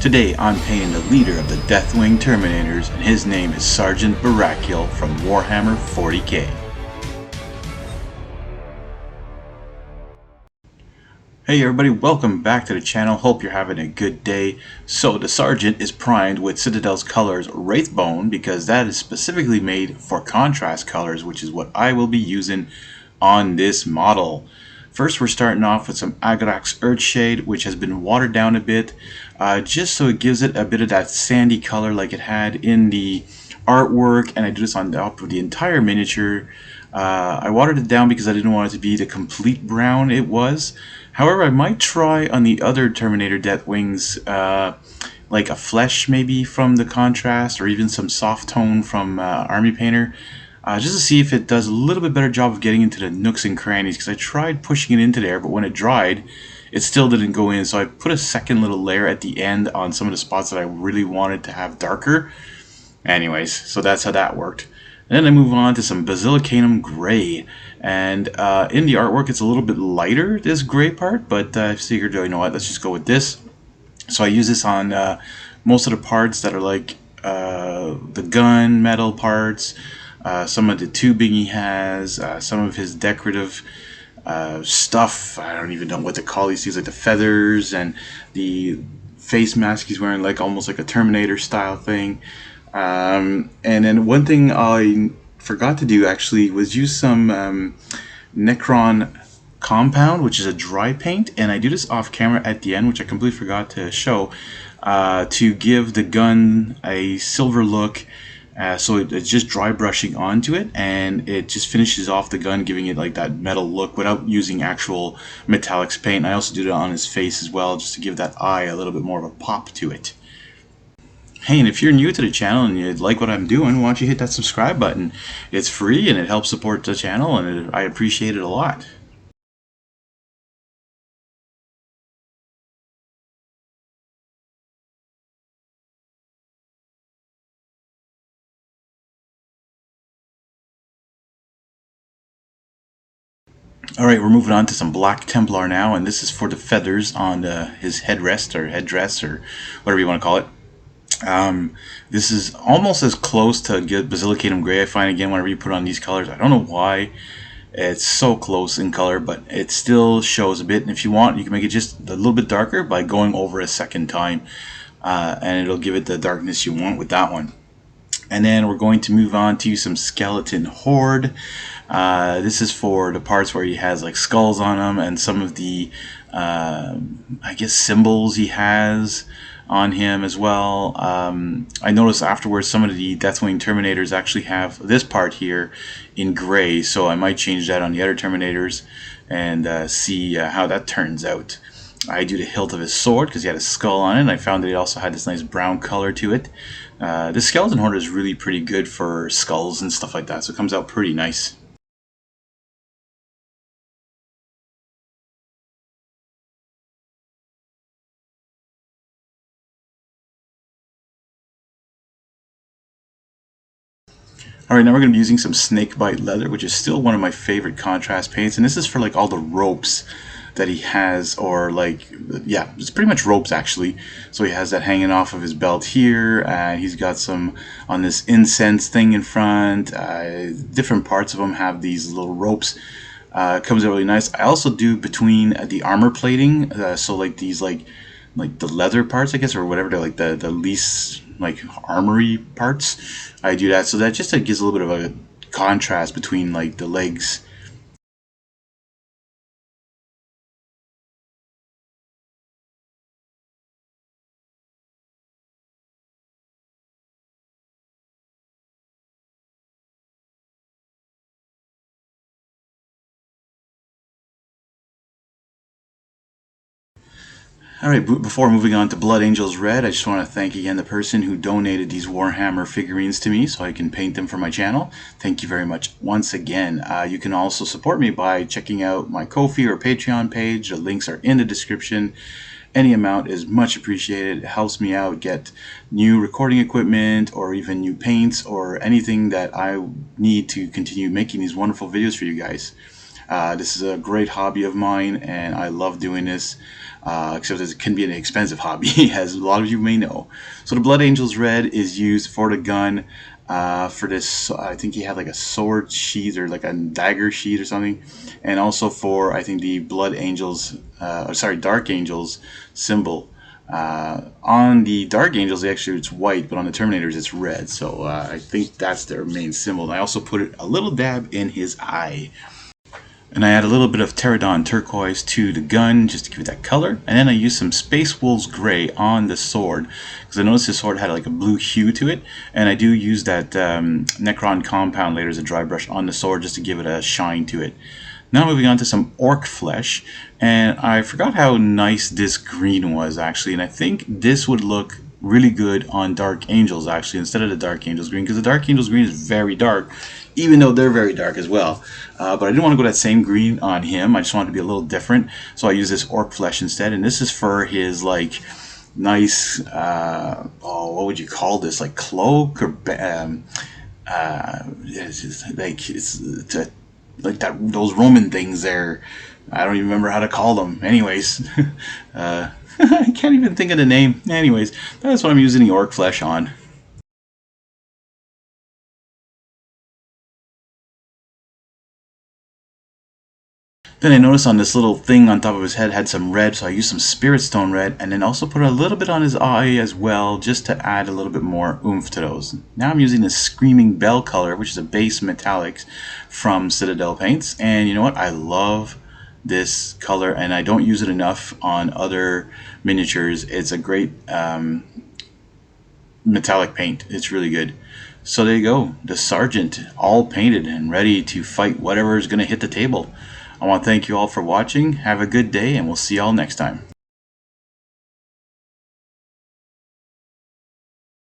Today I'm painting the leader of the Deathwing Terminators, and his name is Sergeant Barachiel from Warhammer 40K. Hey everybody, welcome back to the channel. Hope you're having a good day. So the Sergeant is primed with Citadel's colors Wraithbone because that is specifically made for contrast colors, which is what I will be using on this model. First, we're starting off with some Agrax Earthshade, which has been watered down a bit, just so it gives it a bit of that sandy color like it had in the artwork. And I do this on top of the entire miniature. I watered it down because I didn't want it to be the complete brown it was. However, I might try on the other Terminator Deathwings, like a Flesh maybe from the Contrast, or even some soft tone from Army Painter. Just to see if it does a little bit better job of getting into the nooks and crannies, because I tried pushing it into there, but when it dried, it still didn't go in. So I put a second little layer at the end on some of the spots that I really wanted to have darker. Anyways, so that's how that worked. And then I move on to some Basilicanum Gray, and in the artwork it's a little bit lighter, this gray part, but I figured, you know what, let's just go with this. So I use this on most of the parts that are like the gun metal parts, some of the tubing he has, some of his decorative stuff. I don't even know what to call these things, like the feathers and the face mask he's wearing, like almost like a Terminator style thing. And then one thing I forgot to do actually was use some Necron Compound, which is a dry paint, and I do this off camera at the end, which I completely forgot to show, to give the gun a silver look. So it's just dry brushing onto it, and it just finishes off the gun, giving it like that metal look without using actual metallics paint. I also did it on his face as well, just to give that eye a little bit more of a pop to it. Hey, and if you're new to the channel and you like what I'm doing, why don't you hit that subscribe button? It's free and it helps support the channel, and I appreciate it a lot. Alright, we're moving on to some Black Templar now, and this is for the feathers on his headrest or headdress or whatever you want to call it. This is almost as close to Basilicanum Gray, I find, again, whenever you put on these colors. I don't know why it's so close in color, but it still shows a bit. And if you want, you can make it just a little bit darker by going over a second time, and it'll give it the darkness you want with that one. And then we're going to move on to some Skeleton Horde. This is for the parts where he has like skulls on them, and some of the I guess symbols he has on him as well. I noticed afterwards some of the Deathwing Terminators actually have this part here in gray, so I might change that on the other Terminators and see how that turns out. I do the hilt of his sword because he had a skull on it, and I found that it also had this nice brown color to it. This Skeleton Horde is really pretty good for skulls and stuff like that, so it comes out pretty nice. Alright, now we're going to be using some Snakebite leather, which is still one of my favorite contrast paints, and this is for like all the ropes that he has, or like, yeah, it's pretty much ropes actually. So he has that hanging off of his belt here, and he's got some on this incense thing in front. Different parts of them have these little ropes. It comes out really nice. I also do between the armor plating, so like these like the leather parts, I guess, or whatever, they're like the least like armory parts. I do that, so that just gives a little bit of a contrast between like the legs. Alright, before moving on to Blood Angels Red, I just want to thank again the person who donated these Warhammer figurines to me so I can paint them for my channel. Thank you very much once again. You can also support me by checking out my Ko-fi or Patreon page. The links are in the description. Any amount is much appreciated. It helps me out get new recording equipment, or even new paints, or anything that I need to continue making these wonderful videos for you guys. This is a great hobby of mine, and I love doing this. except it can be an expensive hobby, as a lot of you may know. So the Blood Angels Red is used for the gun. For this, I think he had like a sword sheath or like a dagger sheath or something, and also for, I think, the Blood Angels, Dark Angels symbol. On the Dark Angels, actually it's white, but on the Terminators it's red. So I think that's their main symbol. And I also put a little dab in his eye. And I add a little bit of Terradon Turquoise to the gun just to give it that color. And then I use some Wolves Gre on the sword, because I noticed this sword had like a blue hue to it. And I do use that Necron Compound later as a dry brush on the sword just to give it a shine to it. Now moving on to some Ork Flesh. And I forgot how nice this green was actually. And I think this would look really good on Dark Angels actually, instead of the Dark Angels green, because the Dark Angels green is very dark, even though they're very dark as well. But I didn't want to go that same green on him. I just wanted to be a little different, so I use this Ork Flesh instead. And this is for his like nice, what would you call this, like cloak or like that, those Roman things there. I don't even remember how to call them. Anyways, I can't even think of the name. Anyways, that's what I'm using the Ork Flesh on. Then I noticed on this little thing on top of his head had some red, so I used some Spiritstone Red, and then also put a little bit on his eye as well, just to add a little bit more oomph to those. Now I'm using this Screaming Bell color, which is a base metallics from Citadel Paints, and you know what? I love this color, and I don't use it enough on other miniatures. It's a great metallic paint. It's really good. So there you go, the Sergeant, all painted and ready to fight whatever is going to hit the table. I want to thank you all for watching. Have a good day, and we'll see y'all next time.